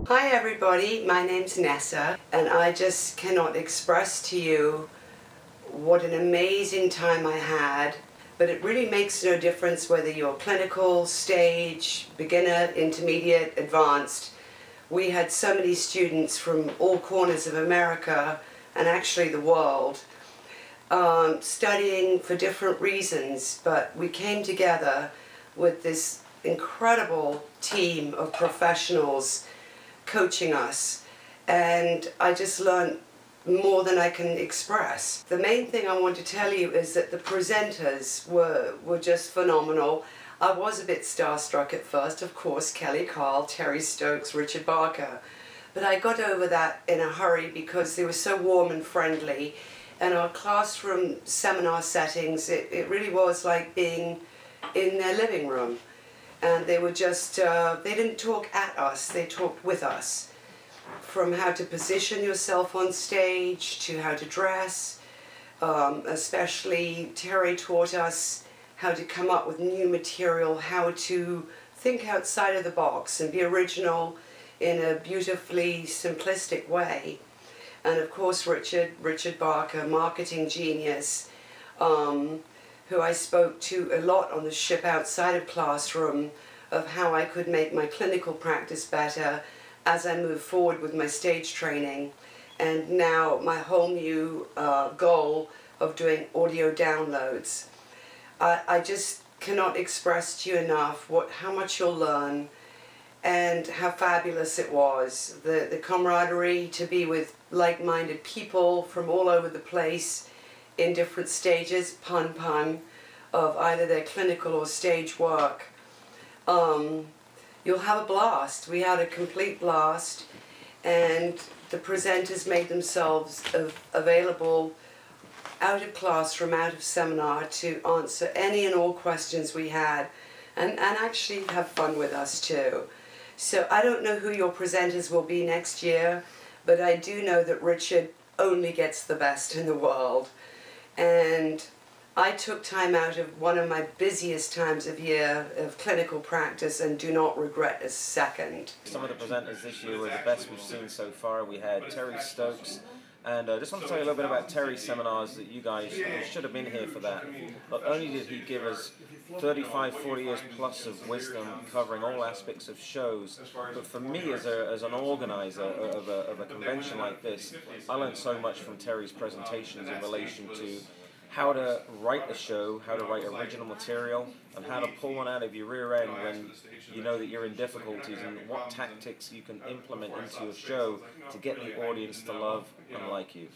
Hi everybody, my name's Nessa, and I just cannot express to you what an amazing time I had. But it really makes no difference whether you're clinical, stage, beginner, intermediate, advanced. We had so many students from all corners of America and actually the world studying for different reasons, but we came together with this incredible team of professionals coaching us, and I just learned more than I can express. The main thing I want to tell you is that the presenters were just phenomenal. I was a bit starstruck at first, of course, Kelly Carl, Terry Stokes, Richard Barker, but I got over that in a hurry because they were so warm and friendly, and our classroom seminar settings, it really was like being in their living room. And they were just, they didn't talk at us, they talked with us. From how to position yourself on stage to how to dress. Especially Terry taught us how to come up with new material, how to think outside of the box and be original in a beautifully simplistic way. And of course Richard Barker, marketing genius, who I spoke to a lot on the ship outside of classroom of how I could make my clinical practice better as I move forward with my stage training. And now my whole new goal of doing audio downloads. I just cannot express to you enough how much you'll learn and how fabulous it was. The camaraderie, to be with like-minded people from all over the place in different stages, pun, of either their clinical or stage work. You'll have a blast. We had a complete blast, and the presenters made themselves available out of classroom, out of seminar, to answer any and all questions we had, and actually have fun with us too. So I don't know who your presenters will be next year, but I do know that Richard only gets the best in the world. And I took time out of one of my busiest times of year of clinical practice and do not regret a second. Some of the presenters this year were the best we've seen so far. We had Terry Stokes, and I just want to tell you a little bit about Terry's seminars that you guys should have been here for that. Not only did he give us 35, 40 years plus of wisdom covering all aspects of shows, but for me as an organizer of a convention like this, I learned so much from Terry's presentations in relation to how to write a show, how to write original material, and how to pull one out of your rear end when you know that you're in difficulties, and what tactics you can implement into a show to get the audience to love and like you.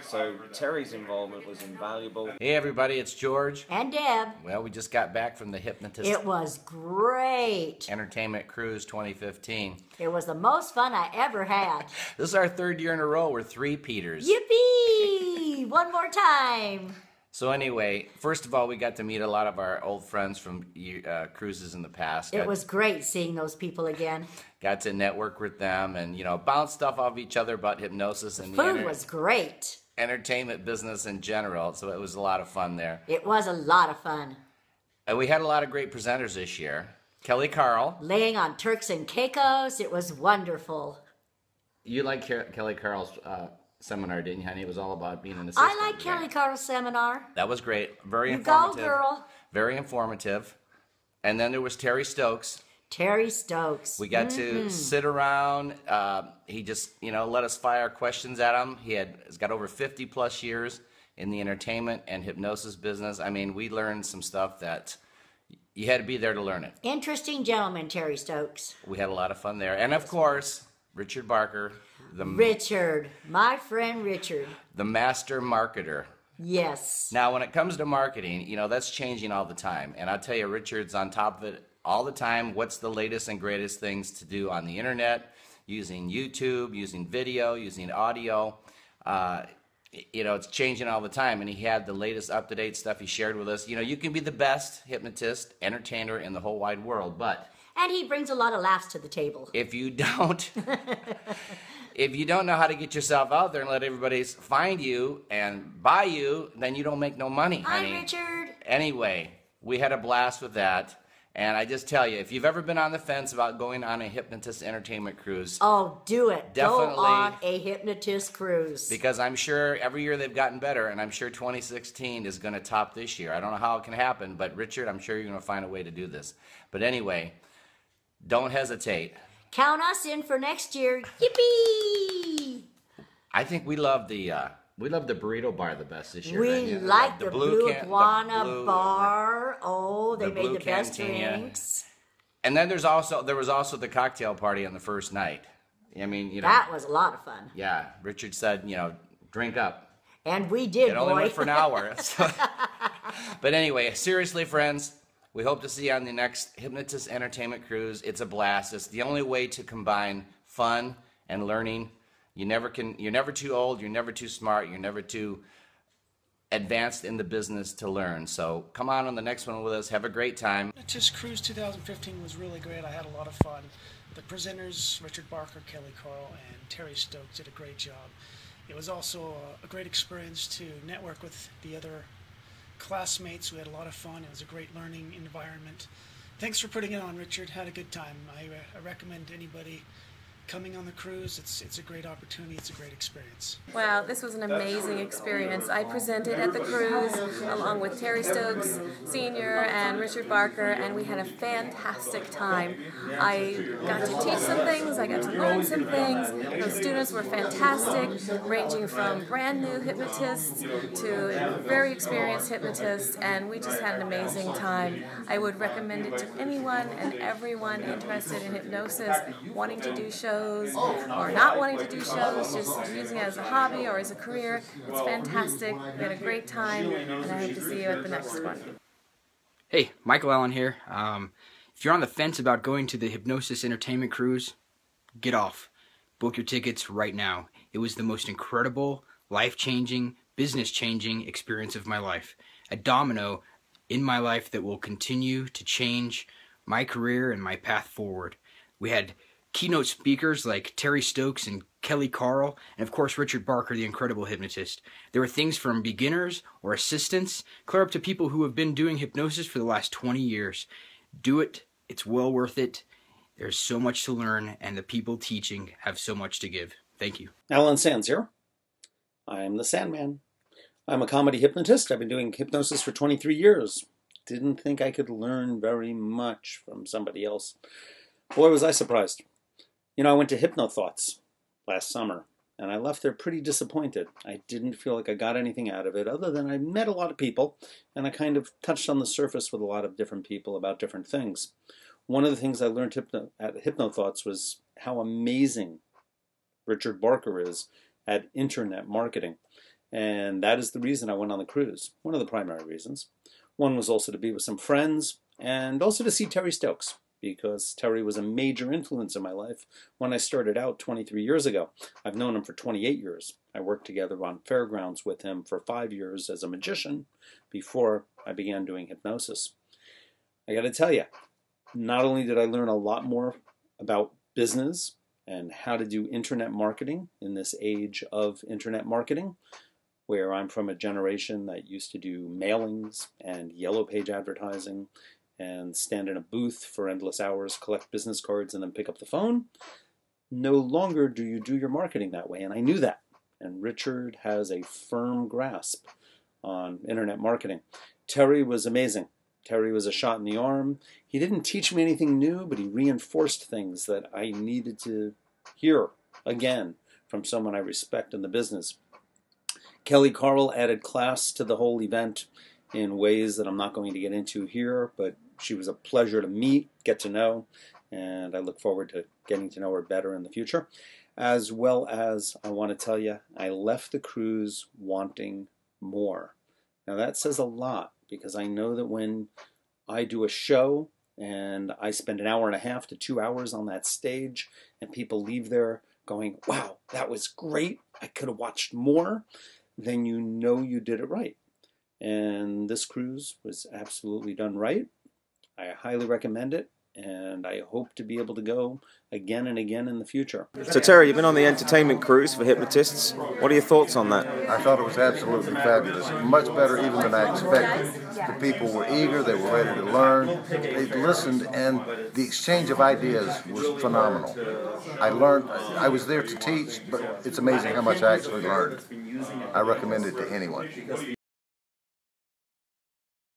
So Terry's involvement was invaluable. Hey everybody, it's George. And Deb. Well, we just got back from the Hypnotist It was great. Entertainment Cruise 2015. It was the most fun I ever had. This is our third year in a row. We're three-peaters. Yippee! One more time. So anyway, first of all, we got to meet a lot of our old friends from cruises in the past. It was great seeing those people again. Got to network with them and, bounce stuff off each other about hypnosis and the food was great. Entertainment business in general. So it was a lot of fun there. It was a lot of fun. And we had a lot of great presenters this year. Kelly Carl. Laying on Turks and Caicos. It was wonderful. You like Kelly Carl's seminar, didn't you, honey? It was all about being an assistant. I like Kelly Carl's seminar. That was great. Very informative. You go, girl. Very informative. And then there was Terry Stokes. Terry Stokes. We got to sit around. He just, let us fire questions at him. He's got over 50 plus years in the entertainment and hypnosis business. I mean, we learned some stuff that you had to be there to learn it. Interesting gentleman, Terry Stokes. We had a lot of fun there. And of course, Richard Barker. My friend Richard. The master marketer. Yes. Now, when it comes to marketing, that's changing all the time. And I'll tell you, Richard's on top of it all the time. What's the latest and greatest things to do on the internet, using YouTube, using video, using audio. It's changing all the time. And he had the latest up-to-date stuff he shared with us. You can be the best hypnotist, entertainer in the whole wide world, but... And he brings a lot of laughs to the table. If you don't... If you don't know how to get yourself out there and let everybody find you and buy you, then you don't make no money, honey. Hi, Richard. Anyway, we had a blast with that. And I just tell you, if you've ever been on the fence about going on a Hypnotist Entertainment Cruise, oh, do it. Definitely. Go on a Hypnotist cruise. Because I'm sure every year they've gotten better, and I'm sure 2016 is going to top this year. I don't know how it can happen, but Richard, I'm sure you're going to find a way to do this. But anyway, don't hesitate. Count us in for next year. Yippee! I think we love the burrito bar the best this year. We like the Blue Iguana bar. Oh, they made the best drinks. And then there was also the cocktail party on the first night. I mean, you know, that was a lot of fun. Yeah, Richard said, you know, drink up. And we did, It only went for an hour. But anyway, seriously, friends, we hope to see you on the next Hypnotist Entertainment Cruise. It's a blast. It's the only way to combine fun and learning. You're never too old, you're never too smart, you're never too advanced in the business to learn. So come on the next one with us. Have a great time. Hypnotist Cruise 2015 was really great. I had a lot of fun. The presenters, Richard Barker, Kelly Carl, and Terry Stokes did a great job. It was also a great experience to network with the other classmates. We had a lot of fun. It was a great learning environment. Thanks for putting it on, Richard. Had a good time. I recommend anybody coming on the cruise. It's a great opportunity. It's a great experience. Wow, this was an amazing experience. I presented at the cruise along with Terry Stokes Sr. and Richard Barker, and we had a fantastic time. I got to teach some things, I got to learn some things. The students were fantastic, ranging from brand new hypnotists to very experienced hypnotists, and we just had an amazing time. I would recommend it to anyone and everyone interested in hypnosis, wanting to do shows or not wanting to do shows, just using it as a hobby or as a career. It's fantastic. We had a great time, and I hope to see you at the next one. Hey, Michael Allen here. If you're on the fence about going to the Hypnosis Entertainment Cruise, get off. Book your tickets right now. It was the most incredible, life-changing, business-changing experience of my life. A domino in my life that will continue to change my career and my path forward. We had keynote speakers like Terry Stokes and Kelly Carl, and of course Richard Barker, the incredible hypnotist. There were things from beginners or assistants clear up to people who have been doing hypnosis for the last 20 years. Do it. It's well worth it. There's so much to learn, and the people teaching have so much to give. Thank you. Alan Sands here. I'm the Sandman. I'm a comedy hypnotist. I've been doing hypnosis for 23 years. Didn't think I could learn very much from somebody else. Boy, was I surprised. You know, I went to HypnoThoughts last summer, and I left there pretty disappointed. I didn't feel like I got anything out of it, other than I met a lot of people, and I kind of touched on the surface with a lot of different people about different things. One of the things I learned at HypnoThoughts was how amazing Richard Barker is at internet marketing. And that is the reason I went on the cruise, one of the primary reasons. One was also to be with some friends, and also to see Terry Stokes, because Terry was a major influence in my life when I started out 23 years ago. I've known him for 28 years. I worked together on Fairgrounds with him for 5 years as a magician before I began doing hypnosis. I got to tell you, not only did I learn a lot more about business and how to do internet marketing in this age of internet marketing, where I'm from a generation that used to do mailings and yellow page advertising and stand in a booth for endless hours, collect business cards, and then pick up the phone. No longer do you do your marketing that way, and I knew that. And Richard has a firm grasp on internet marketing. Terry was amazing. Terry was a shot in the arm. He didn't teach me anything new, but he reinforced things that I needed to hear again from someone I respect in the business. Kelly Carl added class to the whole event in ways that I'm not going to get into here, but she was a pleasure to meet, get to know, and I look forward to getting to know her better in the future. As well as, I want to tell you, I left the cruise wanting more. Now that says a lot, because I know that when I do a show and I spend an hour and a half to 2 hours on that stage, and people leave there going, wow, that was great, I could have watched more, then you know you did it right. And this cruise was absolutely done right. I highly recommend it, and I hope to be able to go again and again in the future. So Terry, you've been on the entertainment cruise for hypnotists. What are your thoughts on that? I thought it was absolutely fabulous. Much better even than I expected. The people were eager, they were ready to learn, they listened, and the exchange of ideas was phenomenal. I learned, I was there to teach, but it's amazing how much I actually learned. I recommend it to anyone.